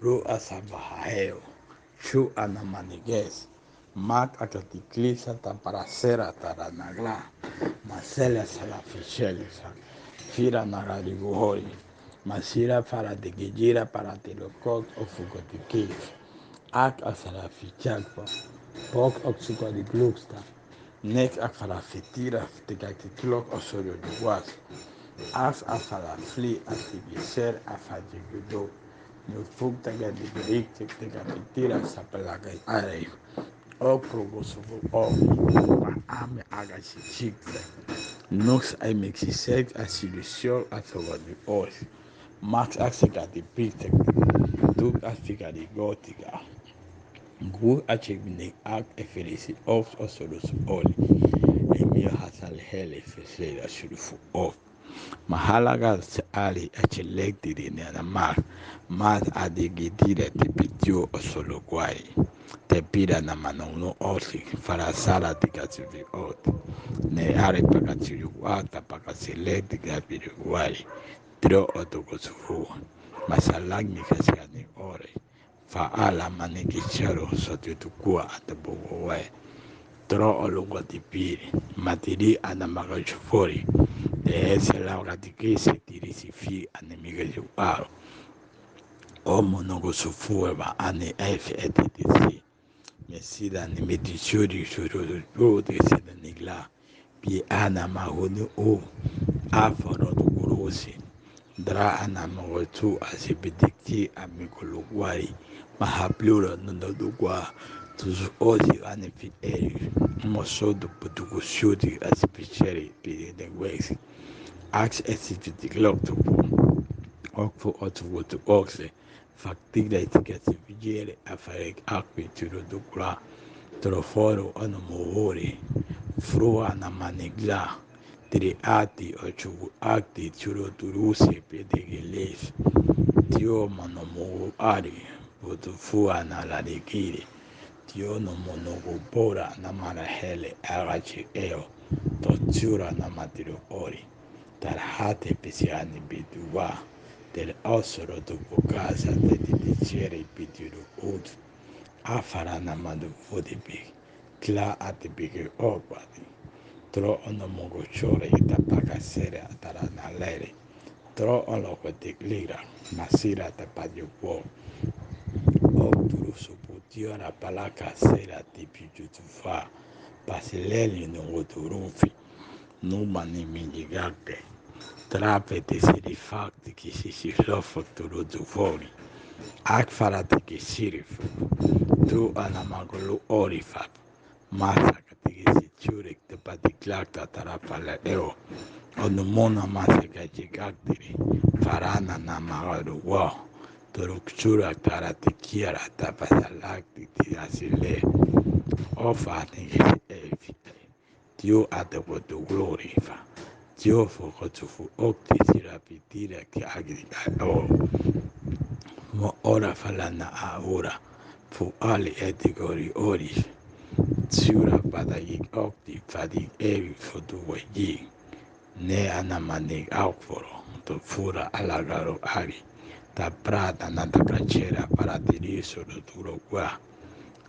Ro Asabahao, Shu Anamaniges, Mak Akaticlisa Taparacera Taranagla, Marcela Salafichelis, Fira Narariguhori, Masira para de Gijira para Telocot o Fugotikis, Ak Asalafichalpo, Pok Oxuko de Gluxta, Nek Akalafitira de Gatitlok o Sorio de Guas, As Asalafli Atibiser Afajigudo. Nu fuk taga di beriktik taga titira sapalaga are o progosovo o ma ame aga si chikte nox ai mexisek a solution a soga di os max axiga di pitek tuk afiga di gotiga gu achegni ak e felici of o solus oli e mio hasal hele feseda sulufu of mahalaga ali eccellenti di nella mar mas adigidire te pitiu o solo guai te pira na manono osi fara sala di gazivi ot ne are pagazivi guata pagasileti gabiri guai tro otogo sufu masalagni kasiani ore fa ala manikichero sotutukua atabogo we tro olugo di piri matiri ana magachufori de ese laura di che si dirisi fi anemiche di paro Omo nogo sufueva ane efe etitisi mesida ni mediciori shuru rode sida nigla pi ana mahonu o aforo do gorosi dra ana magotu asibidikti amikologuari mahaplura nondogua tuzu ozi ane fi eri mosodo putukushudi asipiceri pi de wesi ax esifiticlocto Okfu otuvutu okse faktigda itikati vigere afarek akwi tiro dukra troforo ono mohori frua na manigla tiri ati ochugu akti tiro duruse pedegeles tio monomogu ari butufua na ladikiri tio no monogu bora na marahele agachi eo totsura na matiro ori tarhate pesiani biduwa del osoro dopo casa de dicere pidiru ud afarana madu vodibi kla atibige ogbadi tro ono mogo chore ita paga sere atarana lere tro ono kotiklira masira tapadio po obduru suputio na palaka sera tipi jutufa pasileli no oturufi numa ni minigate trapete si rifatti che si soffotto fuori ak farate che si rifu tu anamagolo orifat masa che si ciure te patiklakta tarapala eo onumona masa che gaktiri farana namagalo wa torukchura tarate kiara tapasalakti ti asile ofate che si Dio adeguato glorifa Dio fokotufu okti sirapitira ki agriga o mo ora falana a ora fu ali etigori oris Sura padagi okti fadi evi fotu wegi ne anamani aukforo to fura alagaro ari ta prata nata cracera para diriso do duro qua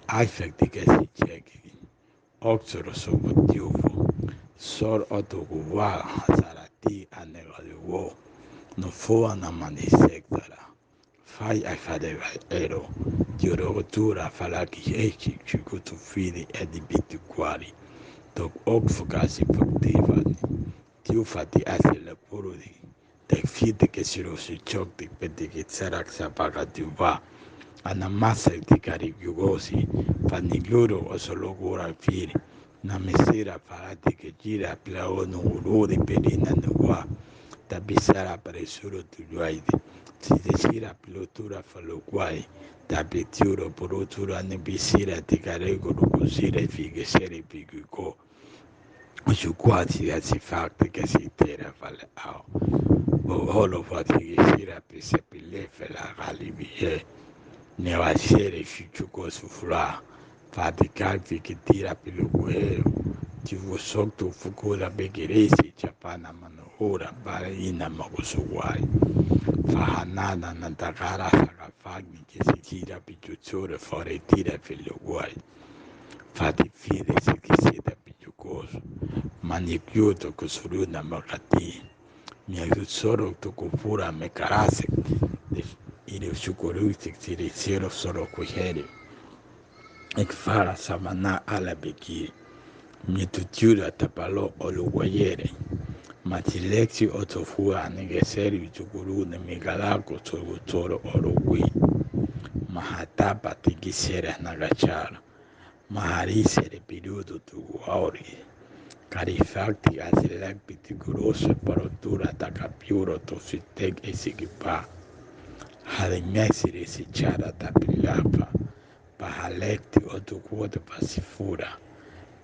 affecti che si ciechi oxoro sobo tiufo sor otoguwa sarati anegaliwo no foa na manisektara fai ai fadeva ero diorotura falaki eci chikutu fili edibitu quali tok ok fokasi faktivani tiu fati asile purudi tek fite che si rosi chokti peti che sarak sapaka tiuva ana masa di carigiugosi fannigliuro o solo gura fili na mesera farati che gira plaono ururi pelina nuwa tabisara presuro tujuaide si desira pilotura faloguai tabitiuro porotura nebisira tigarego rugusire fighe sere pigugo su quasi si fakti che si tera fale ao holo fati che sira pesepile fela galibie ne va sere fichuko sufra fati calfi che tira piluguero ti fu sotto fucura begheresi ciapana manohora baraina magosuguai fahanana nantagara sagafagni che si tira pigiuzzore fuori tira figlio guai fatti fide se che sieda pigiucoso ma ne chiudo che suruna magati mi aiutsoro to kufura me karase ile shukuruti tiri siro soro kuheri ekfara samana ala bekiri mi tutura tapalo oluwayere Matilexi otofua negeseri chukuru ne migalako toro orogui mahatapa tigisera nagachara maharisere período tu auri carifacti asilek pitiguroso parotura takapiuro tositeg esigipa harimesiri sichara tapilapa pahalekti otukuoto pasifura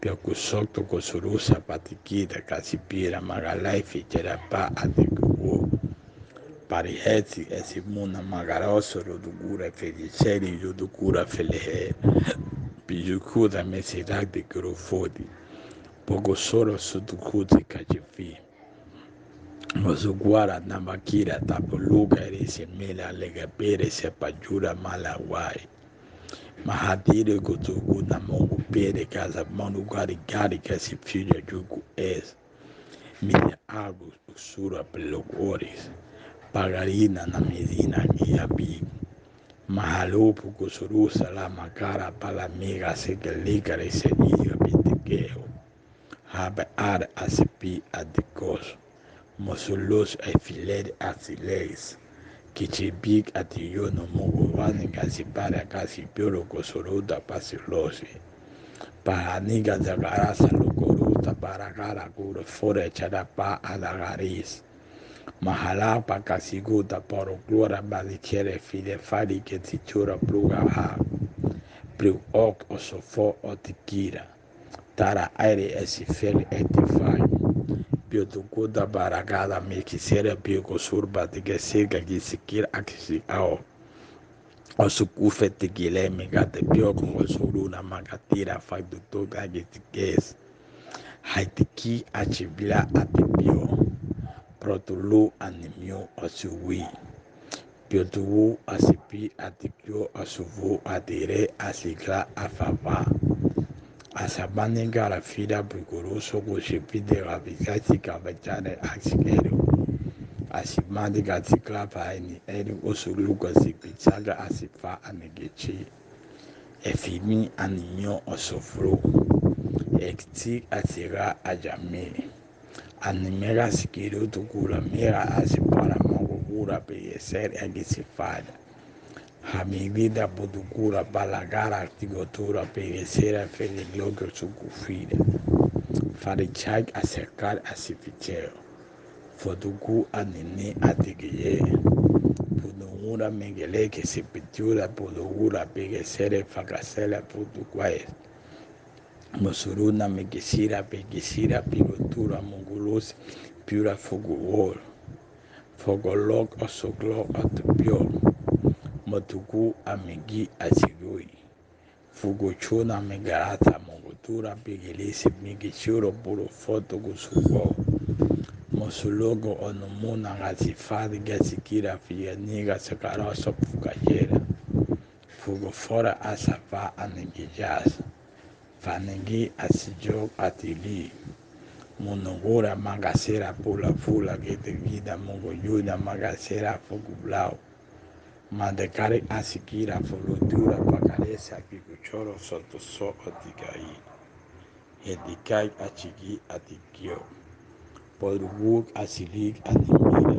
Piokusokto kosurusa patikita kasipira magalaifi cherapa atikuo pariheti esimuna magaroso rodugura feliceri rodugura felehe pijukuda mesirak de kurofodi pogosoro sutukuti kajifi mozuguara namakira tapoluga erisemela legapere sepajura malawai Mahadire kutugu na Mungu pere kaza manu gari kasi filho jugu es minha água usura pelogores pagarina na medina miabi mahalupu kusurusa la makara palamiga sekelika reseniga bitekeo habe ar asipi adikos mosulos e filet asileis Kichibik atiyono mugubani kasipara kasipyoro kosoruta pasilosi. Pahaniga zagarasa lukoruta paragara kure fore charapa alagaris. Mahalapa kasiguta poro glora balichere fide fari que tichura pluga ha. Priu ok osofo otikira. Tara aire esifel etifai. Biotukuda baragada me quisiera bioko surba de que siga que siquiera axi ao osukufe tigile me gate bioko osuruna magatira fai do toga getiques haitiki achibla atibio protulu animio osuwi biotuwu asipi atibio osuvu adire asigla afava Asabane garafira buguruso kushipide gabizati kabachane asikero. Asimadi gatikla paini eri usuluga zipichaga asifa anegechi. Efimi aninyo osofro. Ekti atira ajame. Animera sikiro tukura mera asipara mogura peyeser egisifada. Hamigida budukura balagara tigotura perecera feliglogo sukufida. Farichag acercar asificheo. Foduku anene atigeye. Pudungura mengele que se pitura pudugura perecere facacela puduquaes. Mosuruna megisira pegisira pigotura mongulus pura foguor. Fogolog osoglog atupio. Matuku amigi asigui. Fugochuna megarata mogotura pigilisi migichuro puro foto gusuko. Mosulogo onomuna gasifadi gasikira fianiga sakaroso fugayera. Fugo fora asafa anegijas. Fanegi asijog atili. Monogora magasera pula fula gete vida mogoyuna magasera fogublau. Mandekare asikira folutura pakarese akikuchoro sotoso otikai. Hedikai achigi atikio. Podruguk asilig animira.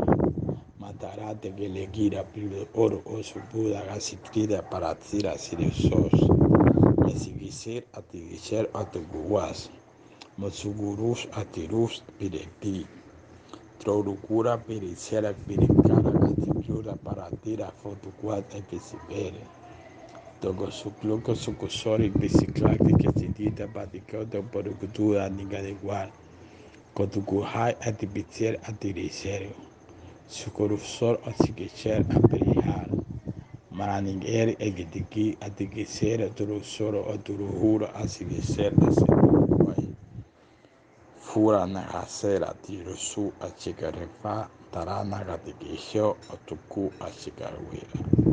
Matarate gelegira pilo oro osubuda gasikira para tira siresos. Mesigisir atigisher atuguwas. Mosugurus atirus pirekti. Trorucura pericera pericana atikyura para tira fotoquat episibere. Togo sucloco sucosori biciclate que se dita paticota por cultura nigareguar. Cotucuhai atipicer atiricerio. Sucorusor atiquicher aperihar. Maraninger egitiki atiquicera turusoro oturuhura asigicer asiruquai. Fura na racera tirosu a chicarefa tarana gatikisho otuku ashikaruira.